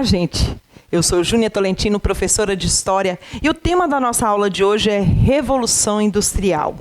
Olá, gente! Eu sou Júnia Tolentino, professora de História, e o tema da nossa aula de hoje é Revolução Industrial.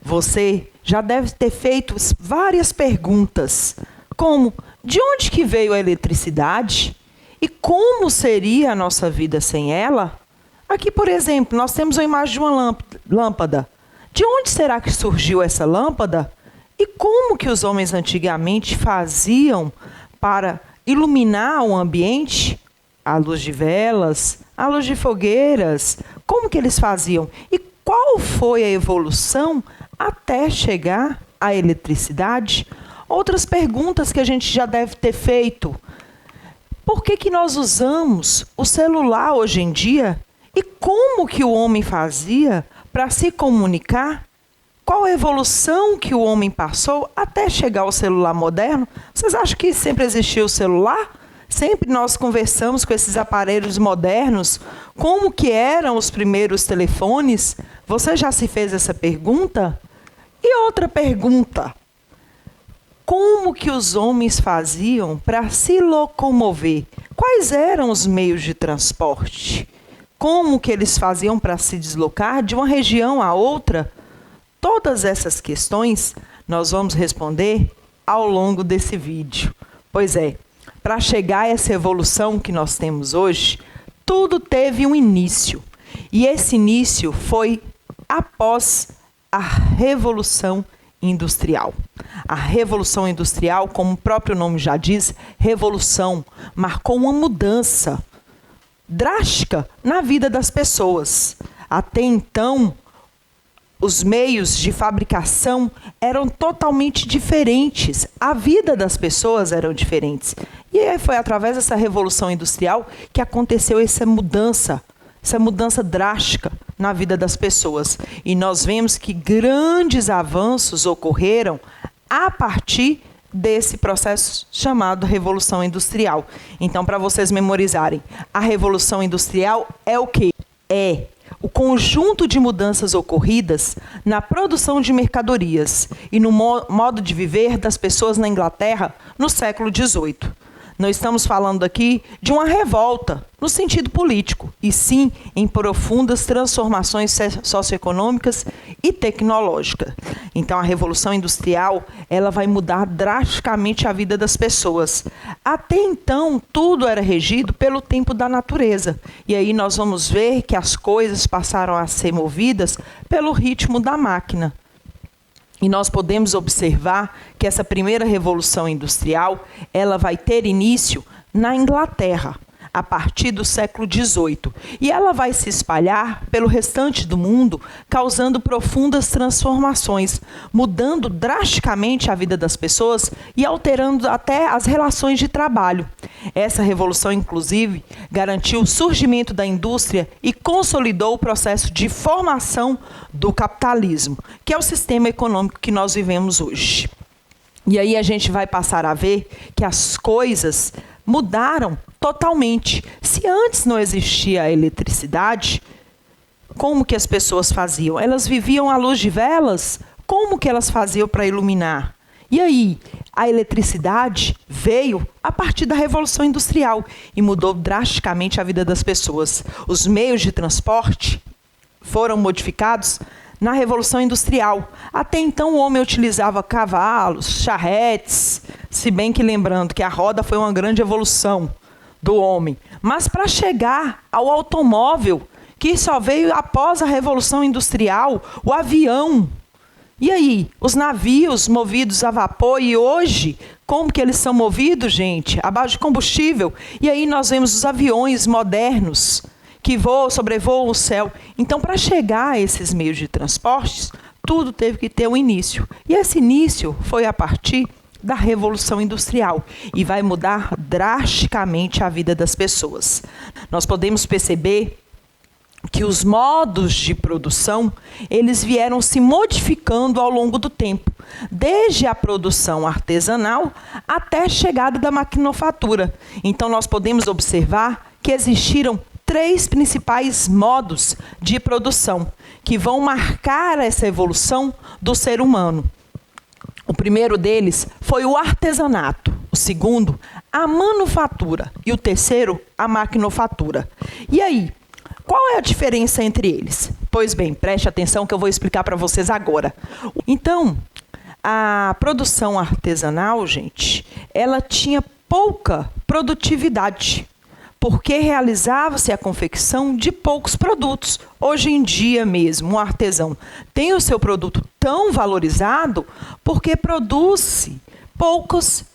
Você já deve ter feito várias perguntas, como de onde que veio a eletricidade e como seria a nossa vida sem ela? Aqui, por exemplo, nós temos a imagem de uma lâmpada. De onde será que surgiu essa lâmpada? E como que os homens antigamente faziam para iluminar o ambiente? À luz de velas, à luz de fogueiras. Como que eles faziam? E qual foi a evolução até chegar à eletricidade? Outras perguntas que a gente já deve ter feito. Por que nós usamos o celular hoje em dia? E como que o homem fazia para se comunicar? Qual a evolução que o homem passou até chegar ao celular moderno? Vocês acham que sempre existiu o celular? Sempre nós conversamos com esses aparelhos modernos. Como que eram os primeiros telefones? Você já se fez essa pergunta? E outra pergunta. Como que os homens faziam para se locomover? Quais eram os meios de transporte? Como que eles faziam para se deslocar de uma região a outra? Todas essas questões nós vamos responder ao longo desse vídeo. Pois é, para chegar a essa evolução que nós temos hoje, tudo teve um início. E esse início foi após a Revolução Industrial. A Revolução Industrial, como o próprio nome já diz, revolução, marcou uma mudança drástica na vida das pessoas. Até então, os meios de fabricação eram totalmente diferentes. A vida das pessoas eram diferentes. E foi através dessa Revolução Industrial que aconteceu essa mudança drástica na vida das pessoas. E nós vemos que grandes avanços ocorreram a partir desse processo chamado Revolução Industrial. Então, para vocês memorizarem, a Revolução Industrial é o quê? É o conjunto de mudanças ocorridas na produção de mercadorias e no modo de viver das pessoas na Inglaterra no século XVIII. Não estamos falando aqui de uma revolta no sentido político, e sim em profundas transformações socioeconômicas e tecnológicas. Então, a Revolução Industrial ela vai mudar drasticamente a vida das pessoas. Até então, tudo era regido pelo tempo da natureza. E aí nós vamos ver que as coisas passaram a ser movidas pelo ritmo da máquina. E nós podemos observar que essa primeira revolução industrial, ela vai ter início na Inglaterra, a partir do século XVIII. E ela vai se espalhar pelo restante do mundo, causando profundas transformações, mudando drasticamente a vida das pessoas e alterando até as relações de trabalho. Essa revolução, inclusive, garantiu o surgimento da indústria e consolidou o processo de formação do capitalismo, que é o sistema econômico que nós vivemos hoje. E aí a gente vai passar a ver que as coisas mudaram totalmente. Se antes não existia a eletricidade, como que as pessoas faziam? Elas viviam à luz de velas? Como que elas faziam para iluminar? E aí, a eletricidade veio a partir da Revolução Industrial e mudou drasticamente a vida das pessoas. Os meios de transporte foram modificados na Revolução Industrial. Até então, o homem utilizava cavalos, charretes, se bem que lembrando que a roda foi uma grande evolução do homem. Mas para chegar ao automóvel, que só veio após a Revolução Industrial, o avião. E aí, os navios movidos a vapor, e hoje, como que eles são movidos, gente? A base de combustível. E aí nós vemos os aviões modernos, que sobrevoam o céu. Então, para chegar a esses meios de transportes, tudo teve que ter um início. E esse início foi a partir da Revolução Industrial e vai mudar drasticamente a vida das pessoas. Nós podemos perceber que os modos de produção, eles vieram se modificando ao longo do tempo, desde a produção artesanal até a chegada da maquinofatura. Então, nós podemos observar que existiram 3 principais modos de produção que vão marcar essa evolução do ser humano. O primeiro deles foi o artesanato. O segundo, a manufatura. E o terceiro, a maquinofatura. E aí, qual é a diferença entre eles? Pois bem, preste atenção que eu vou explicar para vocês agora. Então, a produção artesanal, gente, ela tinha pouca produtividade, porque realizava-se a confecção de poucos produtos. Hoje em dia mesmo, um artesão tem o seu produto tão valorizado porque produz poucas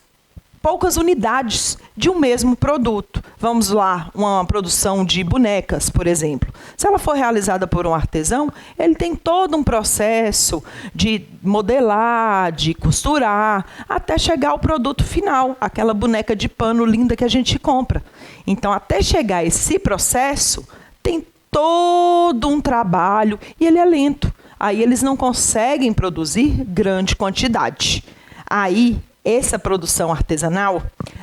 unidades de um mesmo produto. Vamos lá, uma produção de bonecas, por exemplo. Se ela for realizada por um artesão, ele tem todo um processo de modelar, de costurar, até chegar ao produto final, aquela boneca de pano linda que a gente compra. Então, até chegar esse processo, tem todo um trabalho e ele é lento. Aí eles não conseguem produzir grande quantidade. Aí, essa produção artesanal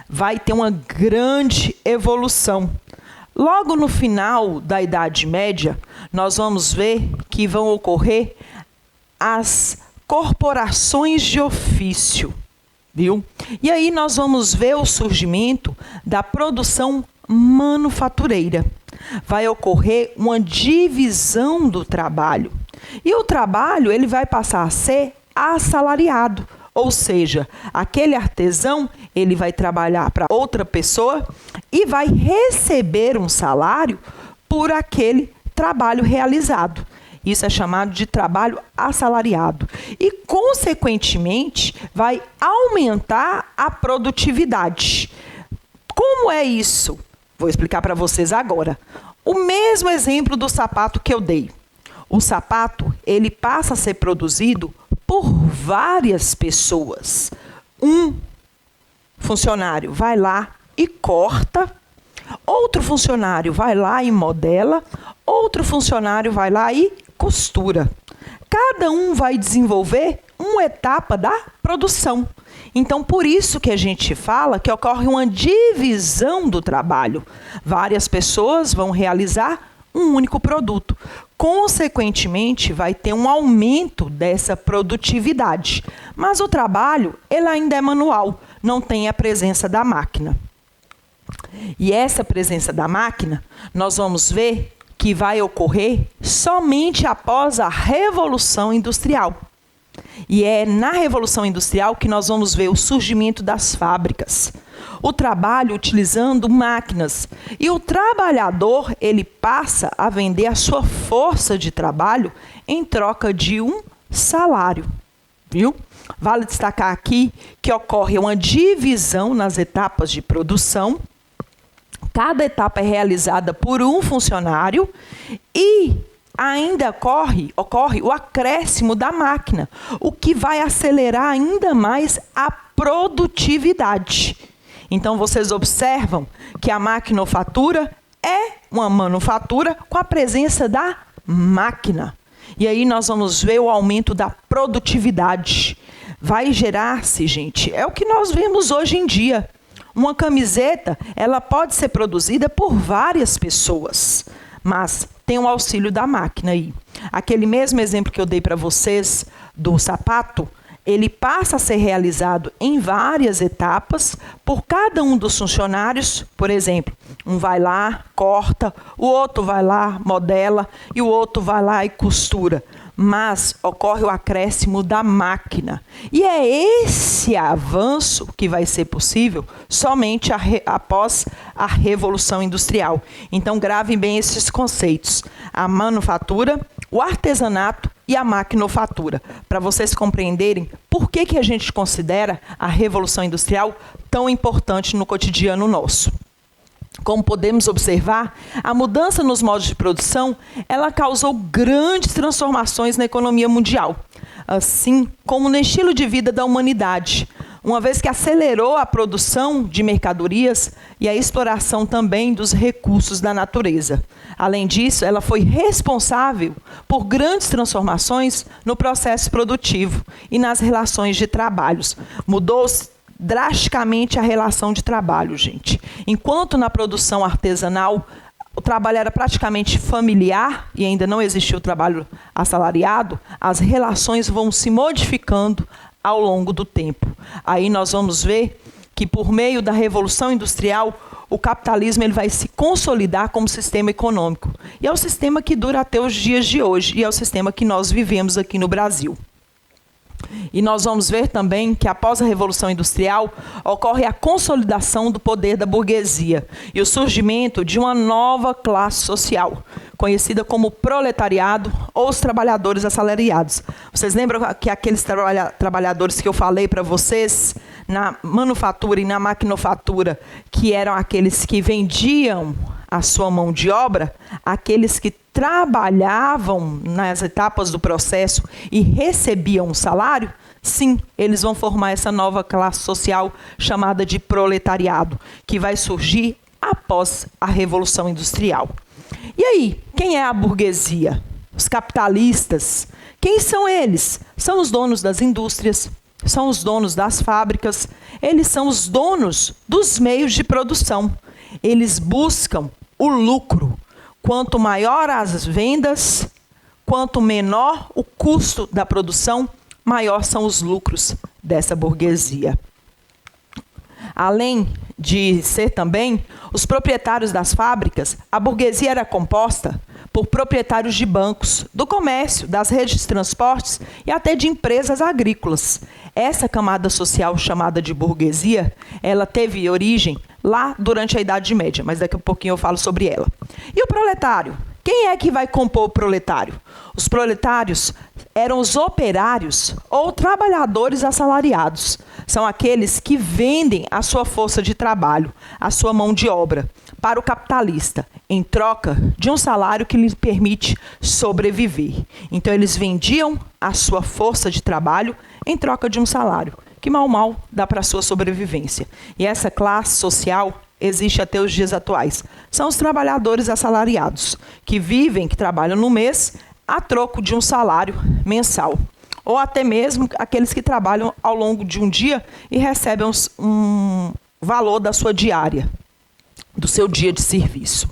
vai ter uma grande evolução. Logo no final da Idade Média, nós vamos ver que vão ocorrer as corporações de ofício, viu? E aí nós vamos ver o surgimento da produção manufatureira. Vai ocorrer uma divisão do trabalho. E o trabalho ele vai passar a ser assalariado. Ou seja, aquele artesão, ele vai trabalhar para outra pessoa e vai receber um salário por aquele trabalho realizado. Isso é chamado de trabalho assalariado. E, consequentemente, vai aumentar a produtividade. Como é isso? Vou explicar para vocês agora. O mesmo exemplo do sapato que eu dei. O sapato, ele passa a ser produzido por várias pessoas. Um funcionário vai lá e corta, outro funcionário vai lá e modela, outro funcionário vai lá e costura. Cada um vai desenvolver uma etapa da produção. Então, por isso que a gente fala que ocorre uma divisão do trabalho. Várias pessoas vão realizar um único produto. Consequentemente, vai ter um aumento dessa produtividade. Mas o trabalho, ele ainda é manual, não tem a presença da máquina. E essa presença da máquina, nós vamos ver que vai ocorrer somente após a Revolução Industrial. E é na Revolução Industrial que nós vamos ver o surgimento das fábricas. O trabalho utilizando máquinas. E o trabalhador, ele passa a vender a sua força de trabalho em troca de um salário. Viu? Vale destacar aqui que ocorre uma divisão nas etapas de produção. Cada etapa é realizada por um funcionário e ainda ocorre o acréscimo da máquina, o que vai acelerar ainda mais a produtividade. Então, vocês observam que a maquinofatura é uma manufatura com a presença da máquina. E aí nós vamos ver o aumento da produtividade. Vai gerar-se, gente, é o que nós vemos hoje em dia. Uma camiseta, ela pode ser produzida por várias pessoas, mas tem o auxílio da máquina aí. Aquele mesmo exemplo que eu dei para vocês do sapato, ele passa a ser realizado em várias etapas por cada um dos funcionários. Por exemplo, um vai lá, corta, o outro vai lá, modela e o outro vai lá e costura. Mas ocorre o acréscimo da máquina. E é esse avanço que vai ser possível somente após a Revolução Industrial. Então, gravem bem esses conceitos. A manufatura, o artesanato e a maquinofatura, para vocês compreenderem por que a gente considera a Revolução Industrial tão importante no cotidiano nosso. Como podemos observar, a mudança nos modos de produção, ela causou grandes transformações na economia mundial, assim como no estilo de vida da humanidade, uma vez que acelerou a produção de mercadorias e a exploração também dos recursos da natureza. Além disso, ela foi responsável por grandes transformações no processo produtivo e nas relações de trabalhos. Mudou-se drasticamente a relação de trabalho, gente. Enquanto na produção artesanal o trabalho era praticamente familiar e ainda não existia o trabalho assalariado, as relações vão se modificando ao longo do tempo. Aí nós vamos ver que por meio da Revolução Industrial, o capitalismo ele vai se consolidar como sistema econômico. E é o sistema que dura até os dias de hoje, e é o sistema que nós vivemos aqui no Brasil. E nós vamos ver também que após a Revolução Industrial, ocorre a consolidação do poder da burguesia e o surgimento de uma nova classe social, conhecida como proletariado ou os trabalhadores assalariados. Vocês lembram que aqueles trabalhadores que eu falei para vocês na manufatura e na maquinofatura, que eram aqueles que vendiam a sua mão de obra, aqueles que trabalhavam nas etapas do processo e recebiam um salário? Sim, eles vão formar essa nova classe social chamada de proletariado, que vai surgir após a Revolução Industrial. E aí, quem é a burguesia? Os capitalistas. Quem são eles? São os donos das indústrias, são os donos das fábricas, eles são os donos dos meios de produção. Eles buscam o lucro. Quanto maior as vendas, quanto menor o custo da produção, maior são os lucros dessa burguesia. Além de ser também os proprietários das fábricas, a burguesia era composta por proprietários de bancos, do comércio, das redes de transportes e até de empresas agrícolas. Essa camada social chamada de burguesia, ela teve origem lá durante a Idade Média, mas daqui a pouquinho eu falo sobre ela. E o proletário? Quem é que vai compor o proletário? Os proletários eram os operários ou trabalhadores assalariados. São aqueles que vendem a sua força de trabalho, a sua mão de obra, para o capitalista, em troca de um salário que lhes permite sobreviver. Então, eles vendiam a sua força de trabalho em troca de um salário, que mal dá para a sua sobrevivência. E essa classe social existe até os dias atuais. São os trabalhadores assalariados, que vivem, que trabalham no mês, a troco de um salário mensal. Ou até mesmo aqueles que trabalham ao longo de um dia e recebem um valor da sua diária, do seu dia de serviço.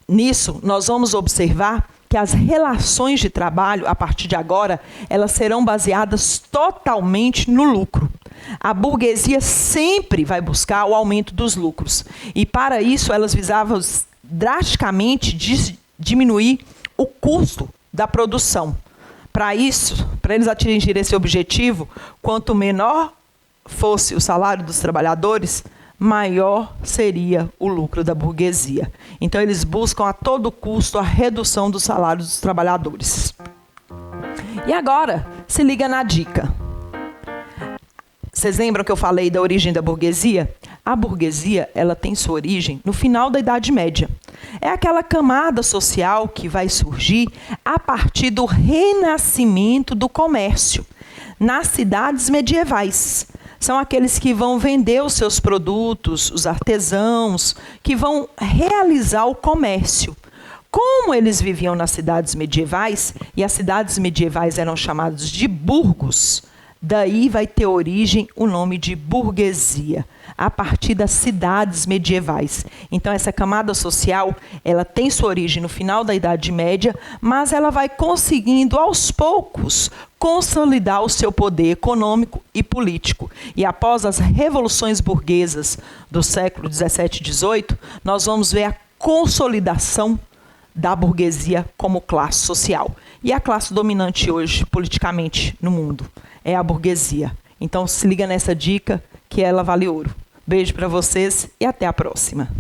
Nisso, nós vamos observar que as relações de trabalho, a partir de agora, elas serão baseadas totalmente no lucro. A burguesia sempre vai buscar o aumento dos lucros. E, para isso, elas visavam drasticamente diminuir o custo da produção. Para isso, para eles atingirem esse objetivo, quanto menor fosse o salário dos trabalhadores, maior seria o lucro da burguesia. Então, eles buscam a todo custo a redução do salário dos trabalhadores. E agora, se liga na dica. Vocês lembram que eu falei da origem da burguesia? A burguesia, ela tem sua origem no final da Idade Média. É aquela camada social que vai surgir a partir do renascimento do comércio nas cidades medievais. São aqueles que vão vender os seus produtos, os artesãos, que vão realizar o comércio. Como eles viviam nas cidades medievais, e as cidades medievais eram chamadas de burgos, daí vai ter origem o nome de burguesia, a partir das cidades medievais. Então, essa camada social, ela tem sua origem no final da Idade Média, mas ela vai conseguindo, aos poucos, consolidar o seu poder econômico e político. E após as revoluções burguesas do século 17 e 18, nós vamos ver a consolidação da burguesia como classe social. E a classe dominante hoje, politicamente, no mundo, é a burguesia. Então, se liga nessa dica, que ela vale ouro. Beijo para vocês e até a próxima.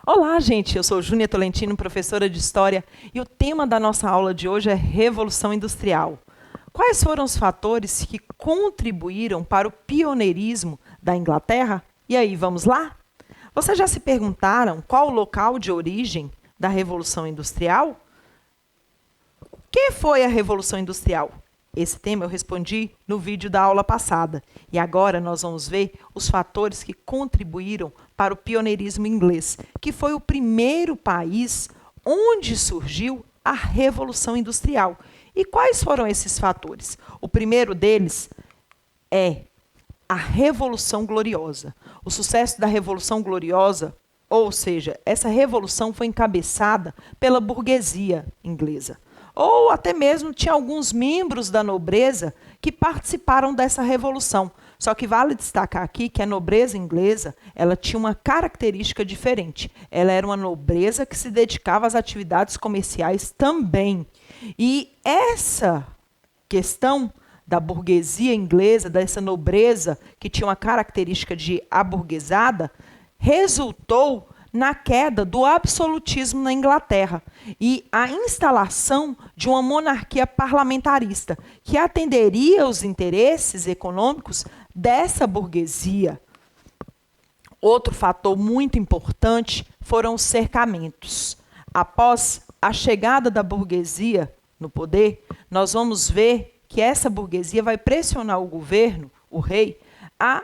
Olá, gente, eu sou Júnia Tolentino, professora de História, e o tema da nossa aula de hoje é Revolução Industrial. Quais foram os fatores que contribuíram para o pioneirismo da Inglaterra? E aí, vamos lá? Vocês já se perguntaram qual o local de origem da Revolução Industrial? O que foi a Revolução Industrial? Esse tema eu respondi no vídeo da aula passada. E agora nós vamos ver os fatores que contribuíram para o pioneirismo inglês, que foi o primeiro país, onde surgiu a Revolução Industrial. E quais foram esses fatores? O primeiro deles é a Revolução Gloriosa. O sucesso da Revolução Gloriosa, ou seja, essa revolução foi encabeçada pela burguesia inglesa. Ou até mesmo tinha alguns membros da nobreza que participaram dessa revolução. Só que vale destacar aqui que a nobreza inglesa, ela tinha uma característica diferente. Ela era uma nobreza que se dedicava às atividades comerciais também. E essa questão da burguesia inglesa, dessa nobreza que tinha uma característica de aburguesada, resultou na queda do absolutismo na Inglaterra e a instalação de uma monarquia parlamentarista que atenderia aos interesses econômicos dessa burguesia. Outro fator muito importante foram os cercamentos. Após a chegada da burguesia no poder, nós vamos ver que essa burguesia vai pressionar o governo, o rei, a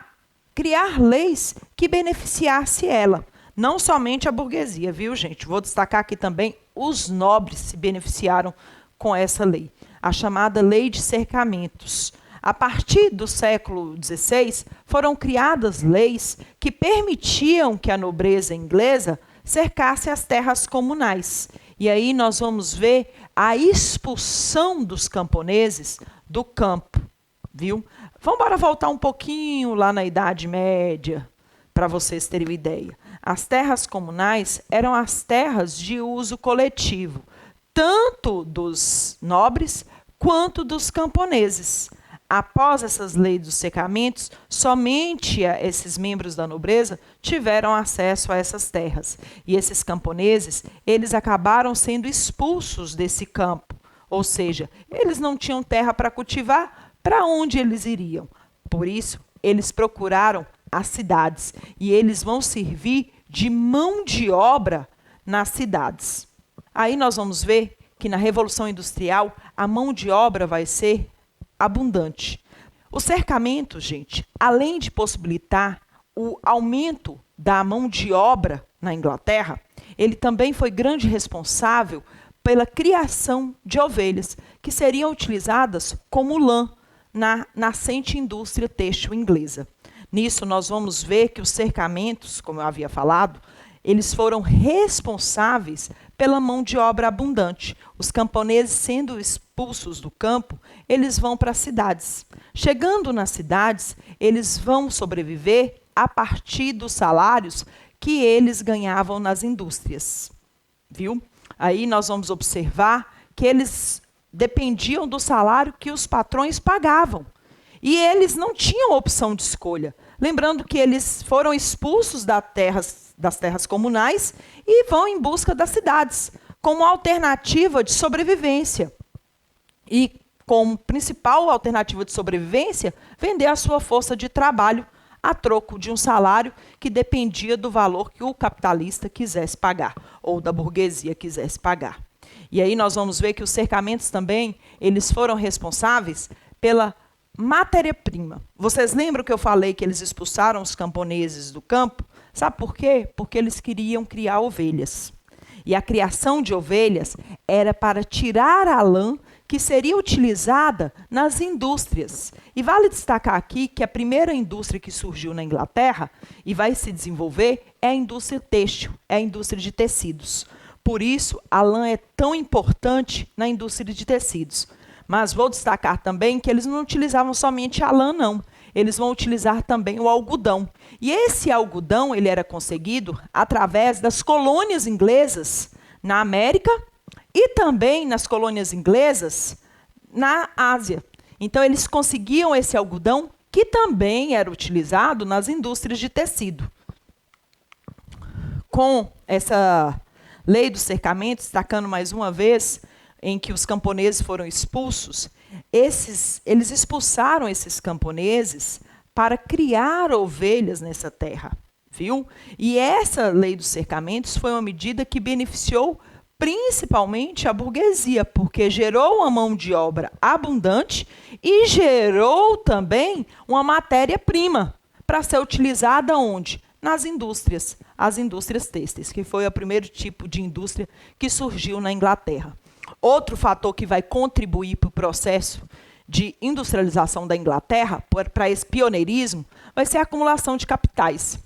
criar leis que beneficiasse ela. Não somente a burguesia, viu, gente? Vou destacar aqui também os nobres se beneficiaram com essa lei, a chamada Lei de Cercamentos. A partir do século XVI, foram criadas leis que permitiam que a nobreza inglesa cercasse as terras comunais. E aí nós vamos ver a expulsão dos camponeses do campo, viu? Vamos voltar um pouquinho lá na Idade Média, para vocês terem uma ideia. As terras comunais eram as terras de uso coletivo, tanto dos nobres quanto dos camponeses. Após essas leis dos cercamentos, somente esses membros da nobreza tiveram acesso a essas terras. E esses camponeses, eles acabaram sendo expulsos desse campo. Ou seja, eles não tinham terra para cultivar, para onde eles iriam? Por isso, eles procuraram as cidades. E eles vão servir de mão de obra nas cidades. Aí nós vamos ver que na Revolução Industrial, a mão de obra vai ser abundante. O cercamento, gente, além de possibilitar o aumento da mão de obra na Inglaterra, ele também foi grande responsável pela criação de ovelhas, que seriam utilizadas como lã na nascente indústria têxtil inglesa. Nisso, nós vamos ver que os cercamentos, como eu havia falado, eles foram responsáveis pela mão de obra abundante. Os camponeses, sendo expulsos do campo, eles vão para as cidades. Chegando nas cidades, eles vão sobreviver a partir dos salários que eles ganhavam nas indústrias. Viu? Aí nós vamos observar que eles dependiam do salário que os patrões pagavam. E eles não tinham opção de escolha. Lembrando que eles foram expulsos das terras comunais e vão em busca das cidades, como alternativa de sobrevivência. E como principal alternativa de sobrevivência, vender a sua força de trabalho a troco de um salário que dependia do valor que o capitalista quisesse pagar, ou da burguesia quisesse pagar. E aí nós vamos ver que os cercamentos também, eles foram responsáveis pela matéria-prima. Vocês lembram que eu falei que eles expulsaram os camponeses do campo? Sabe por quê? Porque eles queriam criar ovelhas. E a criação de ovelhas era para tirar a lã que seria utilizada nas indústrias. E vale destacar aqui que a primeira indústria que surgiu na Inglaterra e vai se desenvolver é a indústria têxtil, é a indústria de tecidos. Por isso, a lã é tão importante na indústria de tecidos. Mas vou destacar também que eles não utilizavam somente a lã, não. Eles vão utilizar também o algodão. E esse algodão ele era conseguido através das colônias inglesas na América e também nas colônias inglesas na Ásia. Então, eles conseguiam esse algodão que também era utilizado nas indústrias de tecido. Com essa lei do cercamento, destacando mais uma vez, em que os camponeses foram expulsos, eles expulsaram esses camponeses para criar ovelhas nessa terra, viu? E essa lei dos cercamentos foi uma medida que beneficiou principalmente a burguesia, porque gerou uma mão de obra abundante e gerou também uma matéria-prima para ser utilizada onde? nas indústrias, as indústrias têxteis, que foi o primeiro tipo de indústria que surgiu na Inglaterra. Outro fator que vai contribuir para o processo de industrialização da Inglaterra, para esse pioneirismo, vai ser a acumulação de capitais.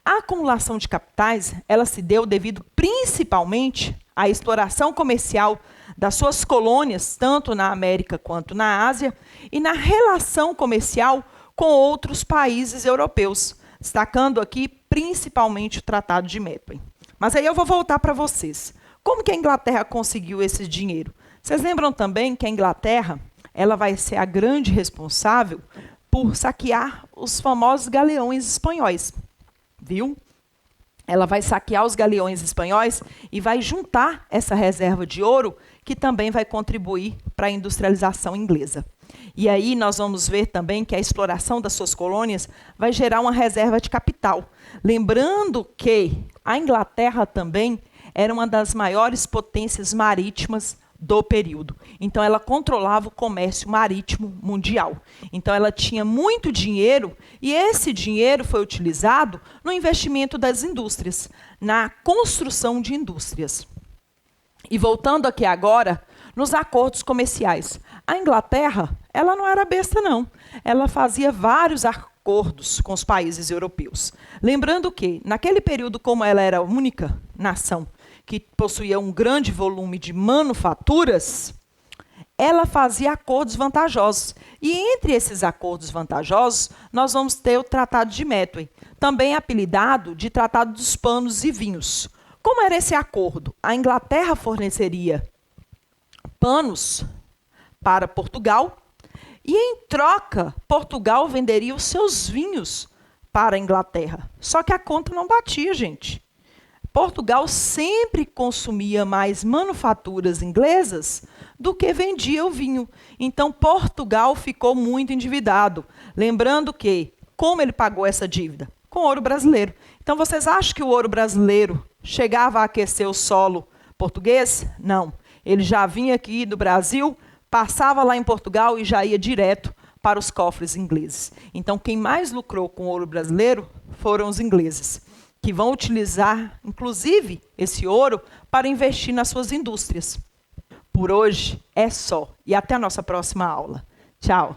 A acumulação de capitais, ela se deu devido principalmente à exploração comercial das suas colônias, tanto na América quanto na Ásia, e na relação comercial com outros países europeus, destacando aqui principalmente o Tratado de Methuen. Mas aí eu vou voltar para vocês. Como que a Inglaterra conseguiu esse dinheiro? Vocês lembram também que a Inglaterra ela vai ser a grande responsável por saquear os famosos galeões espanhóis, viu? Ela vai saquear os galeões espanhóis e vai juntar essa reserva de ouro, que também vai contribuir para a industrialização inglesa. E aí nós vamos ver também que a exploração das suas colônias vai gerar uma reserva de capital. Lembrando que a Inglaterra também era uma das maiores potências marítimas do período. Então, ela controlava o comércio marítimo mundial. Então, ela tinha muito dinheiro e esse dinheiro foi utilizado no investimento das indústrias, na construção de indústrias. E voltando aqui agora, nos acordos comerciais. A Inglaterra, ela não era besta, não. Ela fazia vários acordos com os países europeus. Lembrando que, naquele período, como ela era a única nação que possuía um grande volume de manufaturas, ela fazia acordos vantajosos. E entre esses acordos vantajosos, nós vamos ter o Tratado de Methuen, também apelidado de Tratado dos Panos e Vinhos. Como era esse acordo? A Inglaterra forneceria panos para Portugal e, em troca, Portugal venderia os seus vinhos para a Inglaterra. Só que a conta não batia, gente. Portugal sempre consumia mais manufaturas inglesas do que vendia o vinho. Então, Portugal ficou muito endividado. Lembrando que, como ele pagou essa dívida? Com ouro brasileiro. Então, vocês acham que o ouro brasileiro chegava a aquecer o solo português? Não. Ele já vinha aqui do Brasil, passava lá em Portugal e já ia direto para os cofres ingleses. Então, quem mais lucrou com o ouro brasileiro foram os ingleses, que vão utilizar, inclusive, esse ouro para investir nas suas indústrias. Por hoje é só. E até a nossa próxima aula. Tchau!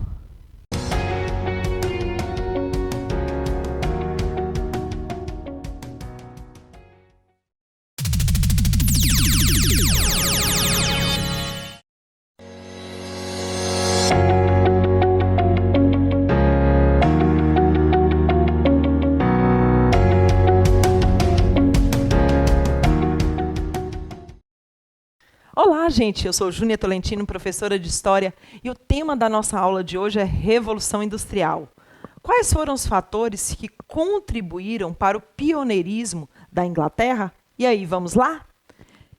Olá, gente, eu sou Júnia Tolentino, professora de História, e o tema da nossa aula de hoje é Revolução Industrial. Quais foram os fatores que contribuíram para o pioneirismo da Inglaterra? E aí, vamos lá?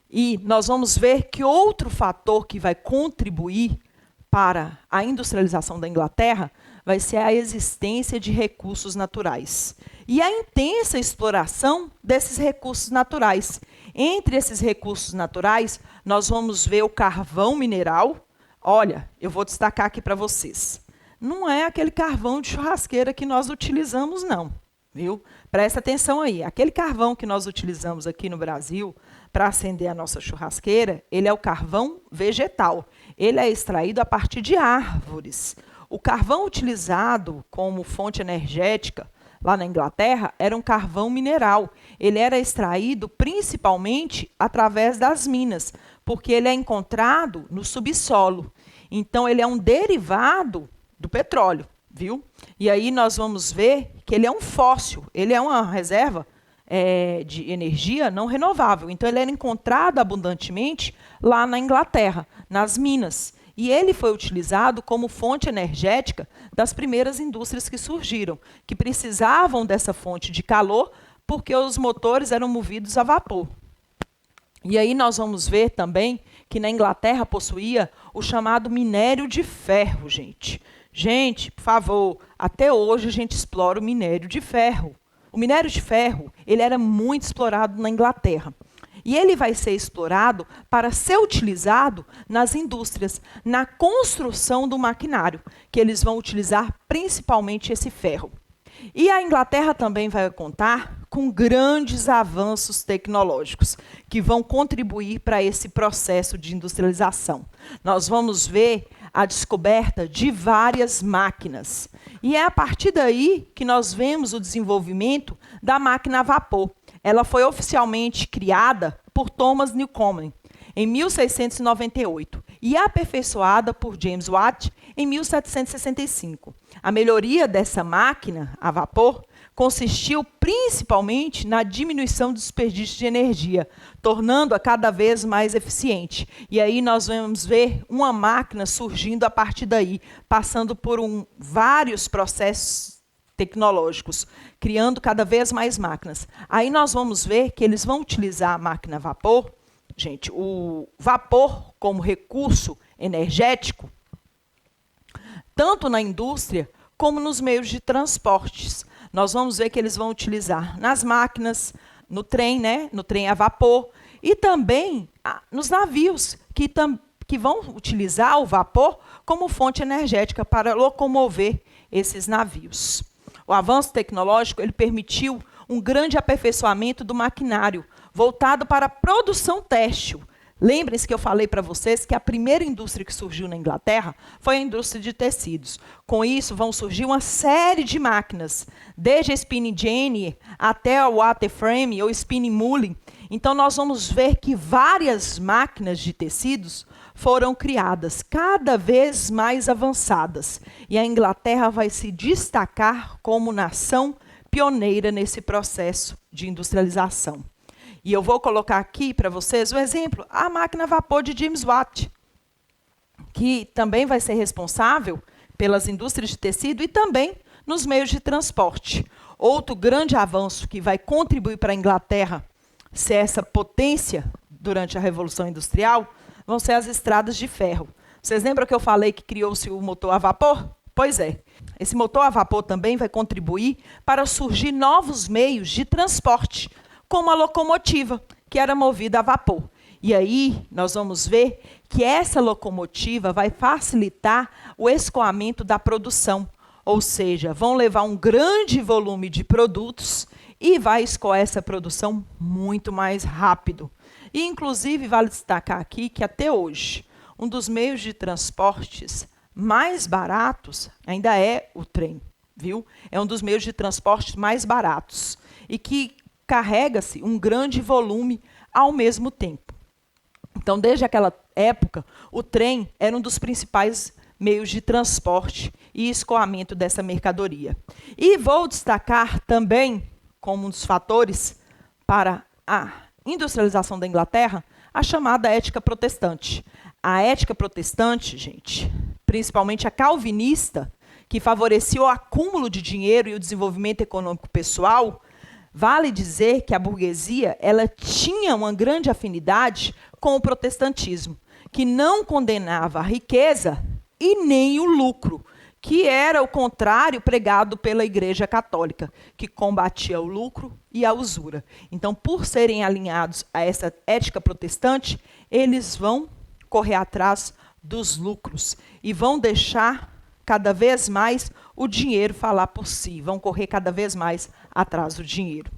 E nós vamos ver que outro fator que vai contribuir para a industrialização da Inglaterra vai ser a existência de recursos naturais e a intensa exploração desses recursos naturais. Entre esses recursos naturais, nós vamos ver o carvão mineral. Olha, eu vou destacar aqui para vocês. Não é aquele carvão de churrasqueira que nós utilizamos, não. Viu? Presta atenção aí. Aquele carvão que nós utilizamos aqui no Brasil para acender a nossa churrasqueira, ele é o carvão vegetal. Ele é extraído a partir de árvores. O carvão utilizado como fonte energética lá na Inglaterra era um carvão mineral. Ele era extraído principalmente através das minas, porque ele é encontrado no subsolo. Então, ele é um derivado do petróleo, viu? E aí nós vamos ver que ele é um fóssil, ele é uma reserva de energia não renovável. Então, ele era encontrado abundantemente lá na Inglaterra, nas minas. E ele foi utilizado como fonte energética das primeiras indústrias que surgiram, que precisavam dessa fonte de calor porque os motores eram movidos a vapor. E aí nós vamos ver também que na Inglaterra possuía o chamado minério de ferro, gente. Gente, por favor, até hoje a gente explora o minério de ferro. O minério de ferro, ele era muito explorado na Inglaterra. E ele vai ser explorado para ser utilizado nas indústrias, na construção do maquinário, que eles vão utilizar principalmente esse ferro. E a Inglaterra também vai contar com grandes avanços tecnológicos que vão contribuir para esse processo de industrialização. Nós vamos ver a descoberta de várias máquinas. E é a partir daí que nós vemos o desenvolvimento da máquina a vapor. Ela foi oficialmente criada por Thomas Newcomen em 1698 e aperfeiçoada por James Watt em 1765. A melhoria dessa máquina a vapor consistiu principalmente na diminuição do desperdício de energia, tornando-a cada vez mais eficiente. E aí nós vamos ver uma máquina surgindo a partir daí, passando por vários processos tecnológicos, criando cada vez mais máquinas. Aí nós vamos ver que eles vão utilizar a máquina a vapor, gente, o vapor como recurso energético, tanto na indústria como nos meios de transportes. Nós vamos ver que eles vão utilizar nas máquinas, no trem, né, no trem a vapor, e também nos navios, que vão utilizar o vapor como fonte energética para locomover esses navios. O avanço tecnológico ele permitiu um grande aperfeiçoamento do maquinário, voltado para a produção têxtil. Lembrem-se que eu falei para vocês que a primeira indústria que surgiu na Inglaterra foi a indústria de tecidos. Com isso, vão surgir uma série de máquinas, desde a spinning jenny até o waterframe ou spinning mulling. Então, nós vamos ver que várias máquinas de tecidos foram criadas, cada vez mais avançadas. E a Inglaterra vai se destacar como nação pioneira nesse processo de industrialização. E eu vou colocar aqui para vocês o exemplo, a máquina a vapor de James Watt, que também vai ser responsável pelas indústrias de tecido e também nos meios de transporte. Outro grande avanço que vai contribuir para a Inglaterra ser essa potência durante a Revolução Industrial vão ser as estradas de ferro. Vocês lembram que eu falei que criou-se o motor a vapor? Pois é. Esse motor a vapor também vai contribuir para surgir novos meios de transporte, como a locomotiva, que era movida a vapor. E aí nós vamos ver que essa locomotiva vai facilitar o escoamento da produção, ou seja, vão levar um grande volume de produtos e vai escoar essa produção muito mais rápido. E, inclusive, vale destacar aqui que, até hoje, um dos meios de transportes mais baratos ainda é o trem, viu? É um dos meios de transporte mais baratos e que carrega-se um grande volume ao mesmo tempo. Então, desde aquela época, o trem era um dos principais meios de transporte e escoamento dessa mercadoria. E vou destacar também, como um dos fatores para a industrialização da Inglaterra, a chamada ética protestante. A ética protestante, gente, principalmente a calvinista, que favorecia o acúmulo de dinheiro e o desenvolvimento econômico pessoal, vale dizer que a burguesia ela tinha uma grande afinidade com o protestantismo, que não condenava a riqueza e nem o lucro, que era o contrário pregado pela Igreja Católica, que combatia o lucro e a usura. Então, por serem alinhados a essa ética protestante, eles vão correr atrás dos lucros e vão deixar cada vez mais o dinheiro falar por si, vão correr cada vez mais atrás do dinheiro.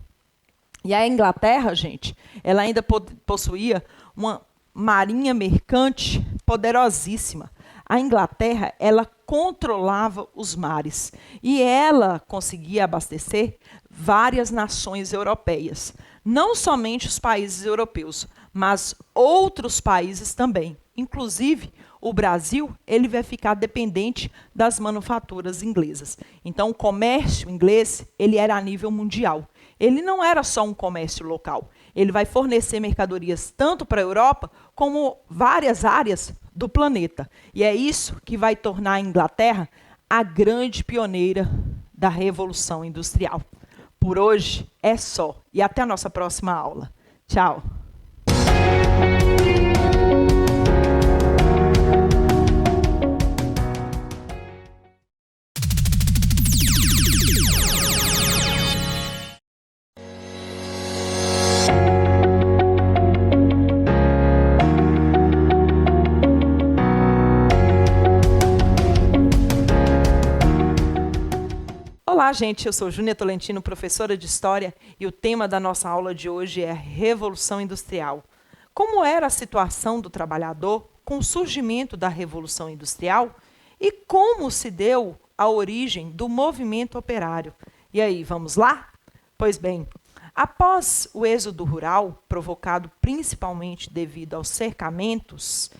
E a Inglaterra, gente, ela ainda possuía uma marinha mercante poderosíssima. A Inglaterra, ela controlava os mares e ela conseguia abastecer várias nações europeias. Não somente os países europeus, mas outros países também. Inclusive, o Brasil ele vai ficar dependente das manufaturas inglesas. Então, o comércio inglês ele era a nível mundial. Ele não era só um comércio local. Ele vai fornecer mercadorias tanto para a Europa como várias áreas do planeta. E é isso que vai tornar a Inglaterra a grande pioneira da Revolução Industrial. Por hoje é só. E até a nossa próxima aula. Tchau. Olá, gente, eu sou Júnia Tolentino, professora de História, e o tema da nossa aula de hoje é Revolução Industrial. Como era a situação do trabalhador com o surgimento da Revolução Industrial e como se deu a origem do movimento operário? E aí, vamos lá? Pois bem, após o êxodo rural, provocado principalmente devido aos cercamentos,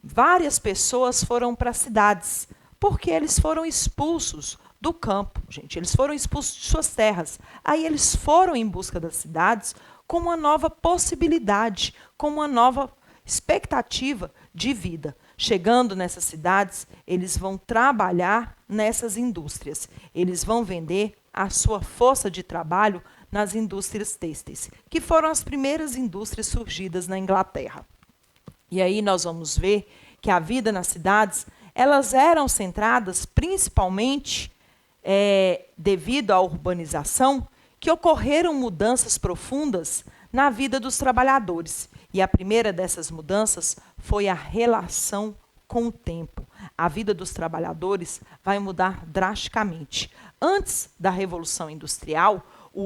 várias pessoas foram para as cidades, porque eles foram expulsos do campo, gente. Eles foram expulsos de suas terras. Aí eles foram em busca das cidades com uma nova possibilidade, com uma nova expectativa de vida. Chegando nessas cidades, eles vão trabalhar nessas indústrias. Eles vão vender a sua força de trabalho nas indústrias têxteis, que foram as primeiras indústrias surgidas na Inglaterra. E aí nós vamos ver que a vida nas cidades, elas eram centradas principalmente devido à urbanização, que ocorreram mudanças profundas na vida dos trabalhadores. E a primeira dessas mudanças foi a relação com o tempo. A vida dos trabalhadores vai mudar drasticamente. Antes da Revolução Industrial,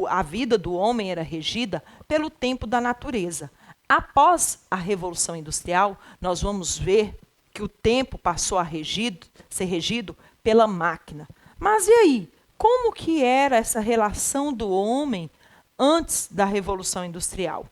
a vida do homem era regida pelo tempo da natureza. Após a Revolução Industrial, nós vamos ver que o tempo passou a ser regido pela máquina. Mas e aí? Como que era essa relação do homem antes da Revolução Industrial?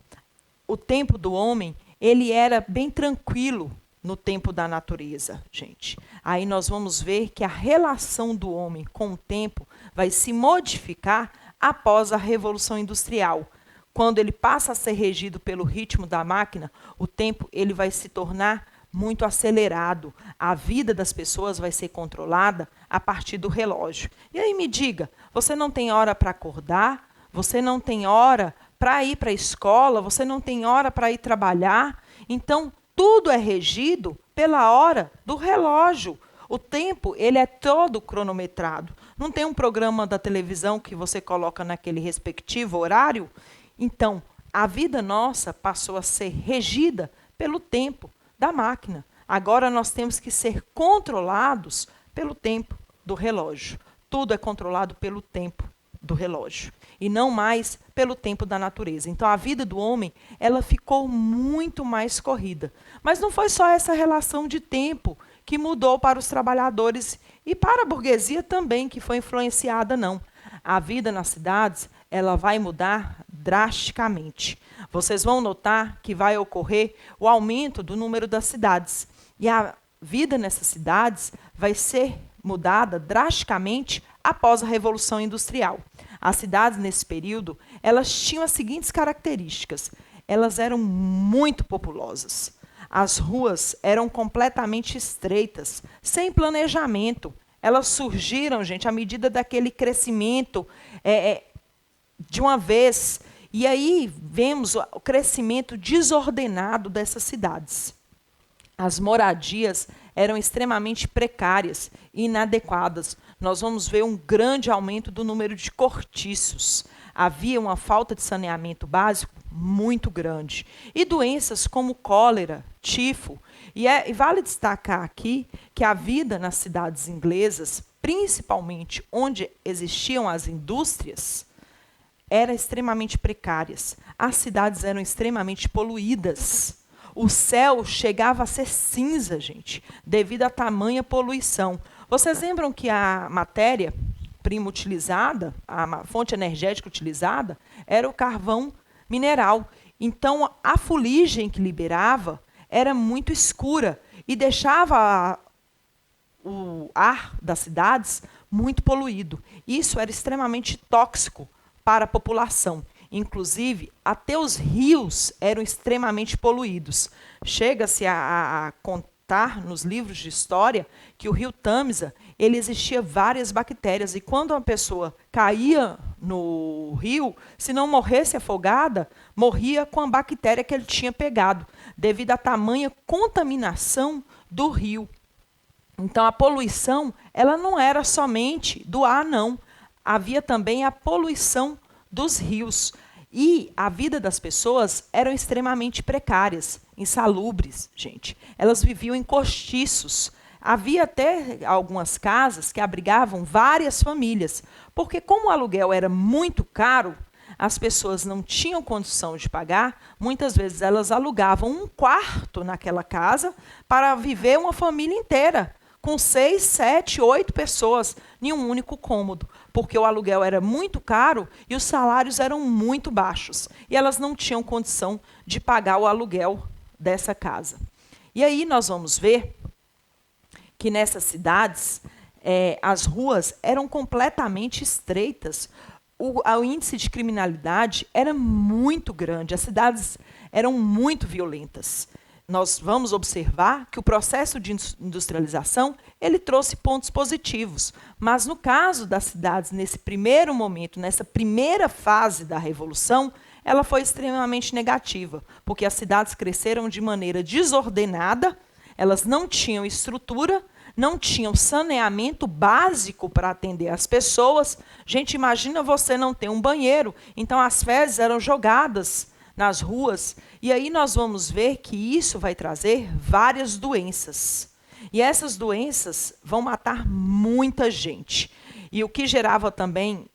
O tempo do homem, ele era bem tranquilo no tempo da natureza, gente. Aí nós vamos ver que a relação do homem com o tempo vai se modificar após a Revolução Industrial. Quando ele passa a ser regido pelo ritmo da máquina, o tempo ele vai se tornar muito acelerado. A vida das pessoas vai ser controlada a partir do relógio. E aí me diga, você não tem hora para acordar? Você não tem hora para ir para a escola? Você não tem hora para ir trabalhar? Então, tudo é regido pela hora do relógio. O tempo, ele é todo cronometrado. Não tem um programa da televisão que você coloca naquele respectivo horário? Então, a vida nossa passou a ser regida pelo tempo da máquina. Agora nós temos que ser controlados pelo tempo do relógio. Tudo é controlado pelo tempo do relógio e não mais pelo tempo da natureza. Então a vida do homem, ela ficou muito mais corrida. Mas não foi só essa relação de tempo que mudou para os trabalhadores e para a burguesia também, que foi influenciada, não. A vida nas cidades, ela vai mudar drasticamente. Vocês vão notar que vai ocorrer o aumento do número das cidades. E a vida nessas cidades vai ser mudada drasticamente após a Revolução Industrial. As cidades, nesse período, elas tinham as seguintes características. Elas eram muito populosas. As ruas eram completamente estreitas, sem planejamento. Elas surgiram, gente, à medida daquele crescimento de uma vez. E aí vemos o crescimento desordenado dessas cidades. As moradias eram extremamente precárias e inadequadas. Nós vamos ver um grande aumento do número de cortiços. Havia uma falta de saneamento básico muito grande. E doenças como cólera, tifo. E vale destacar aqui que a vida nas cidades inglesas, principalmente onde existiam as indústrias, eram extremamente precárias. As cidades eram extremamente poluídas. O céu chegava a ser cinza, gente, devido à tamanha poluição. Vocês lembram que a matéria-prima utilizada, a fonte energética utilizada, era o carvão mineral. Então, a fuligem que liberava era muito escura e deixava o ar das cidades muito poluído. Isso era extremamente tóxico para a população. Inclusive, até os rios eram extremamente poluídos. Chega-se a contar nos livros de história que o rio Tâmisa, ele existia várias bactérias. E quando uma pessoa caía no rio, se não morresse afogada, morria com a bactéria que ele tinha pegado, devido à tamanha contaminação do rio. Então, a poluição, ela não era somente do ar, não. Havia também a poluição dos rios. E a vida das pessoas eram extremamente precárias, insalubres, gente. Elas viviam em cortiços. Havia até algumas casas que abrigavam várias famílias, porque como o aluguel era muito caro, as pessoas não tinham condição de pagar, muitas vezes elas alugavam um quarto naquela casa para viver uma família inteira, com 6, 7, 8 pessoas em um único cômodo, porque o aluguel era muito caro e os salários eram muito baixos, e elas não tinham condição de pagar o aluguel dessa casa. E aí nós vamos ver que nessas cidades as ruas eram completamente estreitas, o índice de criminalidade era muito grande, as cidades eram muito violentas. Nós vamos observar que o processo de industrialização ele trouxe pontos positivos, mas no caso das cidades, nesse primeiro momento, nessa primeira fase da Revolução, ela foi extremamente negativa, porque as cidades cresceram de maneira desordenada, elas não tinham estrutura, não tinham saneamento básico para atender as pessoas. Gente, imagina você não ter um banheiro, então as fezes eram jogadas nas ruas, e aí nós vamos ver que isso vai trazer várias doenças. E essas doenças vão matar muita gente. E o que gerava também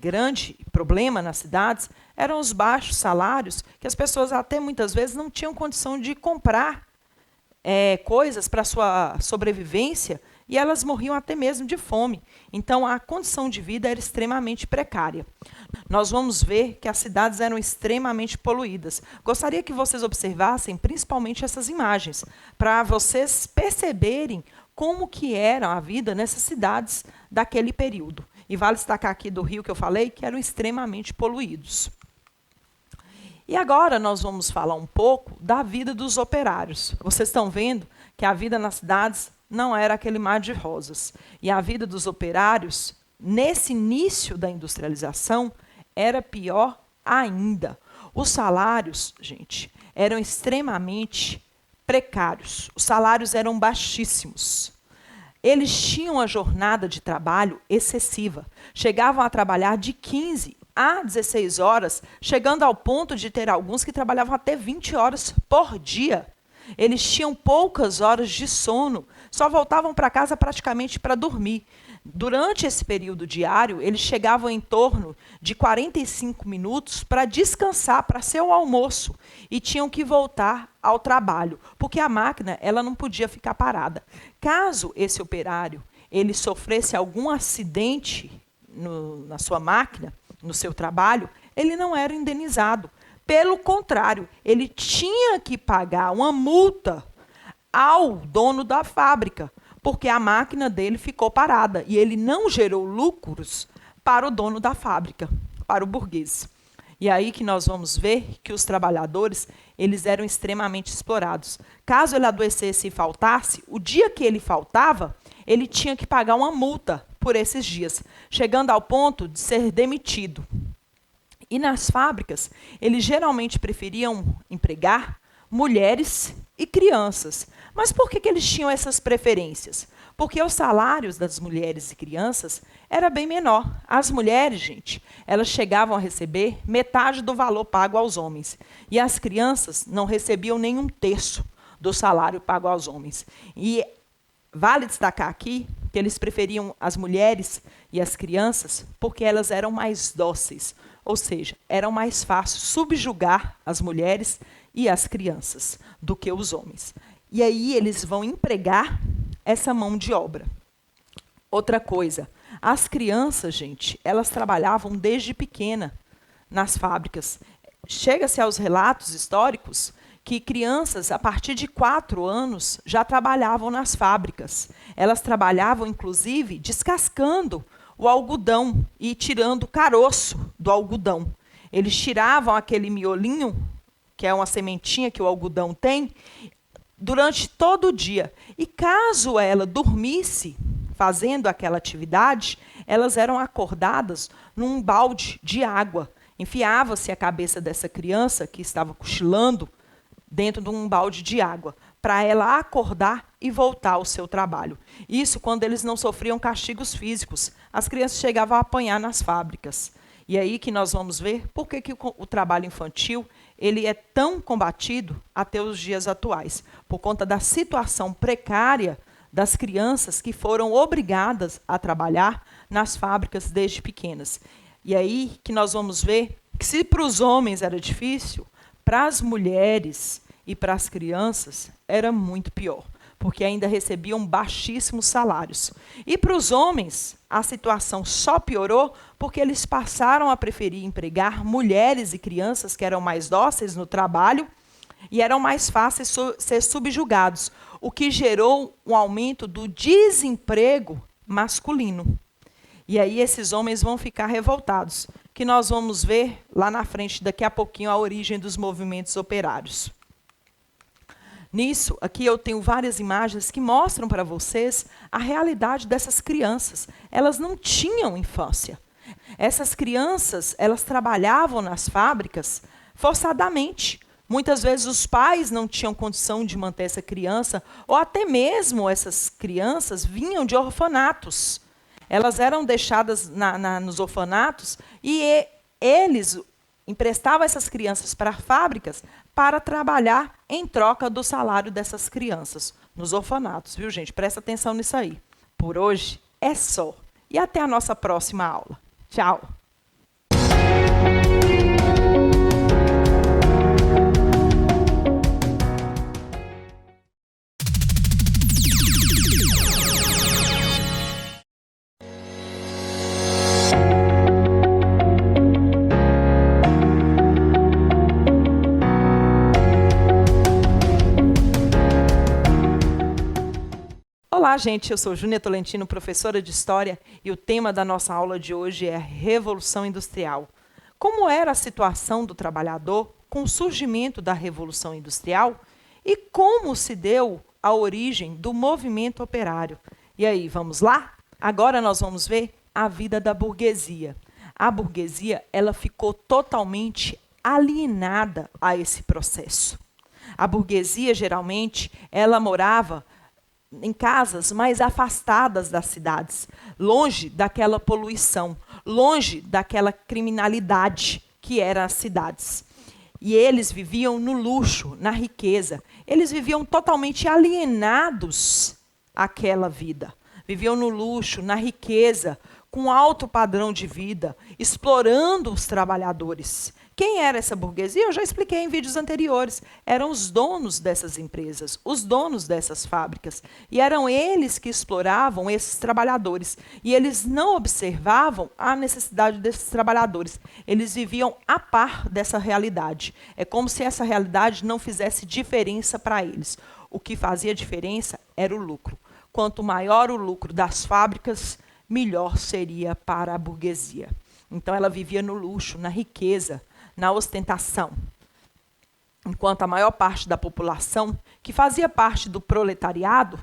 grande problema nas cidades eram os baixos salários, que as pessoas até muitas vezes não tinham condição de comprar coisas para a sua sobrevivência, e elas morriam até mesmo de fome. Então, a condição de vida era extremamente precária. Nós vamos ver que as cidades eram extremamente poluídas. Gostaria que vocês observassem principalmente essas imagens, para vocês perceberem como que era a vida nessas cidades daquele período. E vale destacar aqui do Rio que eu falei, que eram extremamente poluídos. E agora nós vamos falar um pouco da vida dos operários. Vocês estão vendo que a vida nas cidades não era aquele mar de rosas. E a vida dos operários, nesse início da industrialização, era pior ainda. Os salários, gente, eram extremamente precários. Os salários eram baixíssimos. Eles tinham a jornada de trabalho excessiva. Chegavam a trabalhar de 15 a 16 horas, chegando ao ponto de ter alguns que trabalhavam até 20 horas por dia. Eles tinham poucas horas de sono, só voltavam para casa praticamente para dormir. Durante esse período diário, eles chegavam em torno de 45 minutos para descansar, para seu almoço, e tinham que voltar ao trabalho, porque a máquina ela não podia ficar parada. Caso esse operário ele sofresse algum acidente na sua máquina, no seu trabalho, ele não era indenizado. Pelo contrário, ele tinha que pagar uma multa ao dono da fábrica, porque a máquina dele ficou parada e ele não gerou lucros para o dono da fábrica, para o burguês. E aí que nós vamos ver que os trabalhadores eles eram extremamente explorados. Caso ele adoecesse e faltasse, o dia que ele faltava, ele tinha que pagar uma multa por esses dias, chegando ao ponto de ser demitido. E nas fábricas, eles geralmente preferiam empregar mulheres e crianças. Mas por que eles tinham essas preferências? Porque os salários das mulheres e crianças era bem menor. As mulheres, gente, elas chegavam a receber metade do valor pago aos homens. E as crianças não recebiam nem um terço do salário pago aos homens. E vale destacar aqui que eles preferiam as mulheres e as crianças porque elas eram mais dóceis. Ou seja, era mais fácil subjugar as mulheres e as crianças do que os homens. E aí eles vão empregar essa mão de obra. Outra coisa, as crianças, gente, elas trabalhavam desde pequena nas fábricas. Chega-se aos relatos históricos que crianças, a partir de 4 anos, já trabalhavam nas fábricas. Elas trabalhavam, inclusive, descascando o algodão e tirando o caroço do algodão. Eles tiravam aquele miolinho, que é uma sementinha que o algodão tem, durante todo o dia. E caso ela dormisse fazendo aquela atividade, elas eram acordadas num balde de água. Enfiava-se a cabeça dessa criança que estava cochilando dentro de um balde de água, para ela acordar e voltar ao seu trabalho. Isso quando eles não sofriam castigos físicos. As crianças chegavam a apanhar nas fábricas. E aí que nós vamos ver por que o trabalho infantil ele é tão combatido até os dias atuais. Por conta da situação precária das crianças que foram obrigadas a trabalhar nas fábricas desde pequenas. E aí que nós vamos ver que se para os homens era difícil, para as mulheres e para as crianças era muito pior, porque ainda recebiam baixíssimos salários. E para os homens, a situação só piorou porque eles passaram a preferir empregar mulheres e crianças que eram mais dóceis no trabalho e eram mais fáceis ser subjugados, o que gerou um aumento do desemprego masculino. E aí esses homens vão ficar revoltados, que nós vamos ver lá na frente, daqui a pouquinho, a origem dos movimentos operários. Nisso, aqui eu tenho várias imagens que mostram para vocês a realidade dessas crianças. Elas não tinham infância. Essas crianças, elas trabalhavam nas fábricas forçadamente. Muitas vezes os pais não tinham condição de manter essa criança, ou até mesmo essas crianças vinham de orfanatos. Elas eram deixadas nos orfanatos e eles emprestavam essas crianças para fábricas para trabalhar em troca do salário dessas crianças nos orfanatos, viu, gente? Presta atenção nisso aí. Por hoje é só. E até a nossa próxima aula. Tchau! Olá, gente, eu sou Júnia Tolentino, professora de História, e o tema da nossa aula de hoje é Revolução Industrial. Como era a situação do trabalhador com o surgimento da Revolução Industrial e como se deu a origem do movimento operário? E aí, vamos lá? Agora nós vamos ver a vida da burguesia. A burguesia, ela ficou totalmente alienada a esse processo. A burguesia, geralmente, ela morava em casas mais afastadas das cidades, longe daquela poluição, longe daquela criminalidade que eram as cidades. E eles viviam no luxo, na riqueza. Eles viviam totalmente alienados àquela vida. Viviam no luxo, na riqueza, com alto padrão de vida, explorando os trabalhadores. Quem era essa burguesia? Eu já expliquei em vídeos anteriores. Eram os donos dessas empresas, os donos dessas fábricas. E eram eles que exploravam esses trabalhadores. E eles não observavam a necessidade desses trabalhadores. Eles viviam a par dessa realidade. É como se essa realidade não fizesse diferença para eles. O que fazia diferença era o lucro. Quanto maior o lucro das fábricas, melhor seria para a burguesia. Então ela vivia no luxo, na riqueza, na ostentação. Enquanto a maior parte da população, que fazia parte do proletariado,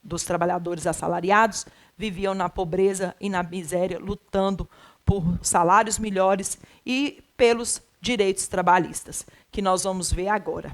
dos trabalhadores assalariados, viviam na pobreza e na miséria, lutando por salários melhores e pelos direitos trabalhistas, que nós vamos ver agora.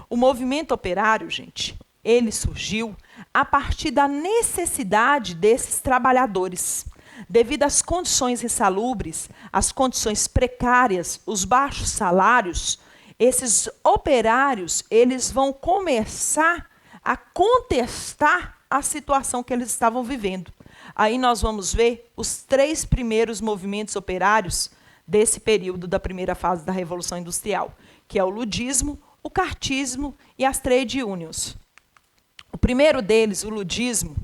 O movimento operário, gente, ele surgiu a partir da necessidade desses trabalhadores. Devido às condições insalubres, às condições precárias, os baixos salários, esses operários, eles vão começar a contestar a situação que eles estavam vivendo. Aí nós vamos ver os 3 primeiros movimentos operários desse período da primeira fase da Revolução Industrial, que é o ludismo, o cartismo e as trade unions. O primeiro deles, o ludismo,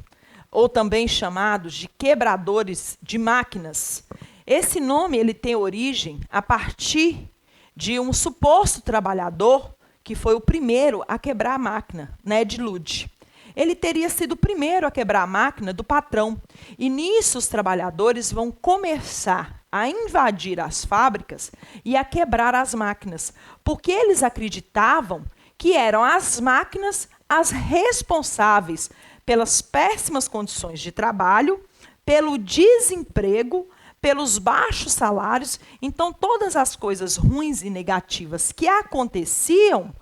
ou também chamados de quebradores de máquinas. Esse nome ele tem origem a partir de um suposto trabalhador que foi o primeiro a quebrar a máquina, Ned Ludd. Ele teria sido o primeiro a quebrar a máquina do patrão. E nisso os trabalhadores vão começar a invadir as fábricas e a quebrar as máquinas, porque eles acreditavam que eram as máquinas as responsáveis pelas péssimas condições de trabalho, pelo desemprego, pelos baixos salários. Então, todas as coisas ruins e negativas que aconteciam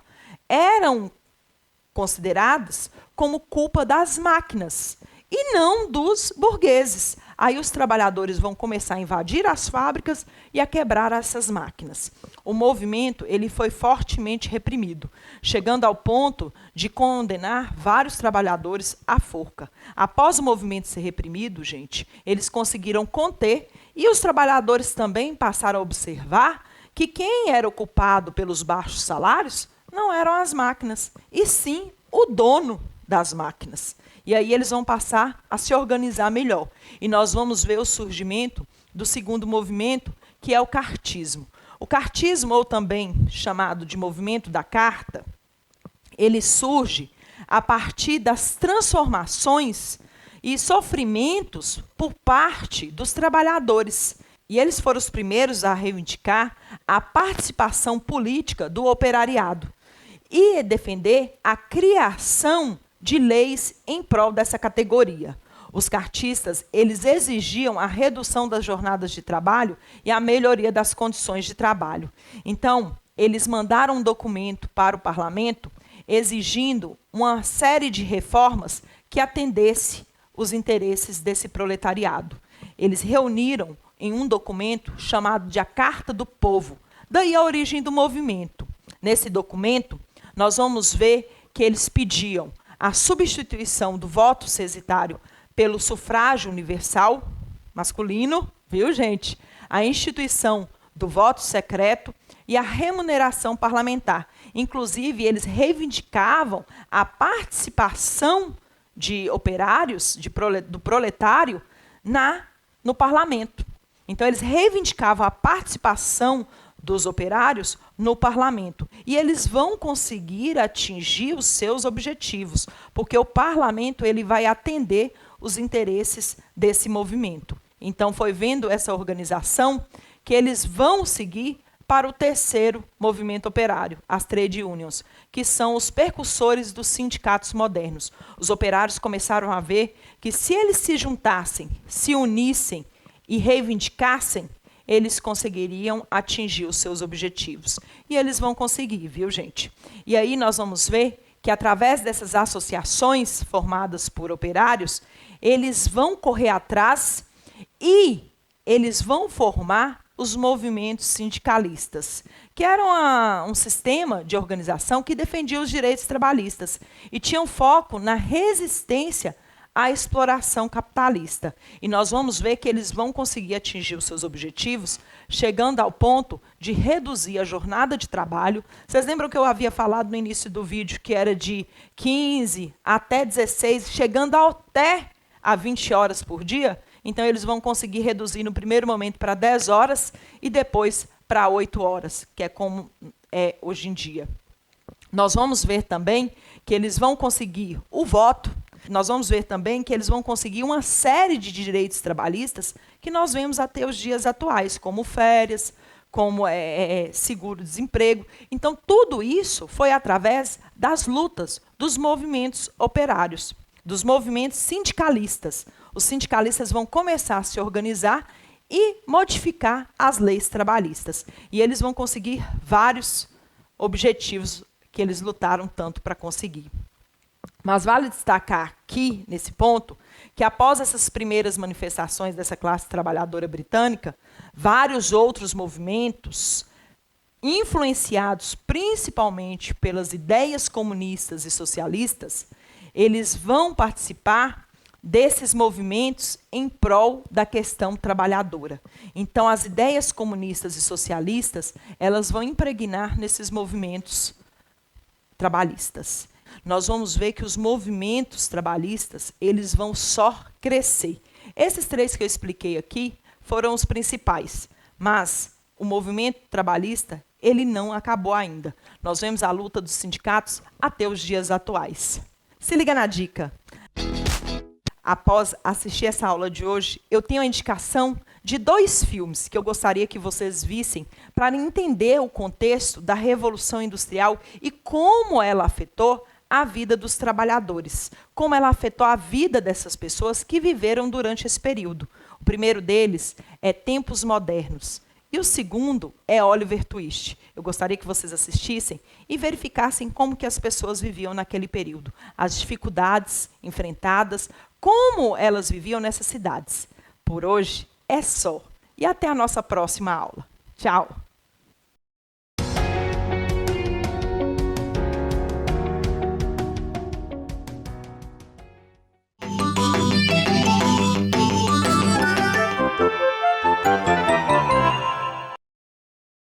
eram consideradas como culpa das máquinas e não dos burgueses. aí os trabalhadores vão começar a invadir as fábricas e a quebrar essas máquinas. O movimento ele foi fortemente reprimido, chegando ao ponto de condenar vários trabalhadores à forca. Após o movimento ser reprimido, gente, eles conseguiram conter e os trabalhadores também passaram a observar que quem era ocupado pelos baixos salários não eram as máquinas, e sim o dono das máquinas. E aí eles vão passar a se organizar melhor. E nós vamos ver o surgimento do segundo movimento, que é o cartismo. O cartismo, ou também chamado de movimento da carta, ele surge a partir das transformações e sofrimentos por parte dos trabalhadores. E eles foram os primeiros a reivindicar a participação política do operariado e defender a criação de leis em prol dessa categoria. Os cartistas, eles exigiam a redução das jornadas de trabalho e a melhoria das condições de trabalho. Então, eles mandaram um documento para o parlamento exigindo uma série de reformas que atendesse os interesses desse proletariado. Eles reuniram em um documento chamado de a Carta do Povo, daí a origem do movimento. Nesse documento, nós vamos ver que eles pediam a substituição do voto censitário pelo sufrágio universal masculino, viu, gente? A instituição do voto secreto e a remuneração parlamentar. Inclusive, eles reivindicavam a participação de operários, do proletário, no parlamento. Então, eles reivindicavam a participação dos operários no parlamento. E eles vão conseguir atingir os seus objetivos, porque o parlamento ele vai atender os interesses desse movimento. Então, foi vendo essa organização que eles vão seguir para o terceiro movimento operário, as trade unions, que são os percussores dos sindicatos modernos. Os operários começaram a ver que se eles se juntassem, se unissem e reivindicassem, eles conseguiriam atingir os seus objetivos. E eles vão conseguir, viu, gente? E aí nós vamos ver que, através dessas associações formadas por operários, eles vão correr atrás e eles vão formar os movimentos sindicalistas, que eram um sistema de organização que defendia os direitos trabalhistas e tinham foco na resistência à exploração capitalista. E nós vamos ver que eles vão conseguir atingir os seus objetivos, chegando ao ponto de reduzir a jornada de trabalho. Vocês lembram que eu havia falado no início do vídeo que era de 15 até 16, chegando até a 20 horas por dia? Então, eles vão conseguir reduzir no primeiro momento para 10 horas e depois para 8 horas, que é como é hoje em dia. Nós vamos ver também que eles vão conseguir o voto. Nós vamos ver também que eles vão conseguir uma série de direitos trabalhistas que nós vemos até os dias atuais, como férias, como seguro-desemprego. Então, tudo isso foi através das lutas dos movimentos operários, dos movimentos sindicalistas. Os sindicalistas vão começar a se organizar e modificar as leis trabalhistas. E eles vão conseguir vários objetivos que eles lutaram tanto para conseguir. Mas vale destacar aqui, nesse ponto, que após essas primeiras manifestações dessa classe trabalhadora britânica, vários outros movimentos, influenciados principalmente pelas ideias comunistas e socialistas, eles vão participar desses movimentos em prol da questão trabalhadora. Então, as ideias comunistas e socialistas, elas vão impregnar nesses movimentos trabalhistas. Nós vamos ver que os movimentos trabalhistas, eles vão só crescer. Esses três que eu expliquei aqui foram os principais, mas o movimento trabalhista, ele não acabou ainda. Nós vemos a luta dos sindicatos até os dias atuais. Se liga na dica. Após assistir essa aula de hoje, eu tenho a indicação de 2 filmes que eu gostaria que vocês vissem para entender o contexto da Revolução Industrial e como ela afetou a vida dos trabalhadores, como ela afetou a vida dessas pessoas que viveram durante esse período. O primeiro deles é Tempos Modernos e o segundo é Oliver Twist. Eu gostaria que vocês assistissem e verificassem como que as pessoas viviam naquele período, as dificuldades enfrentadas, como elas viviam nessas cidades. Por hoje é só. E até a nossa próxima aula. Tchau!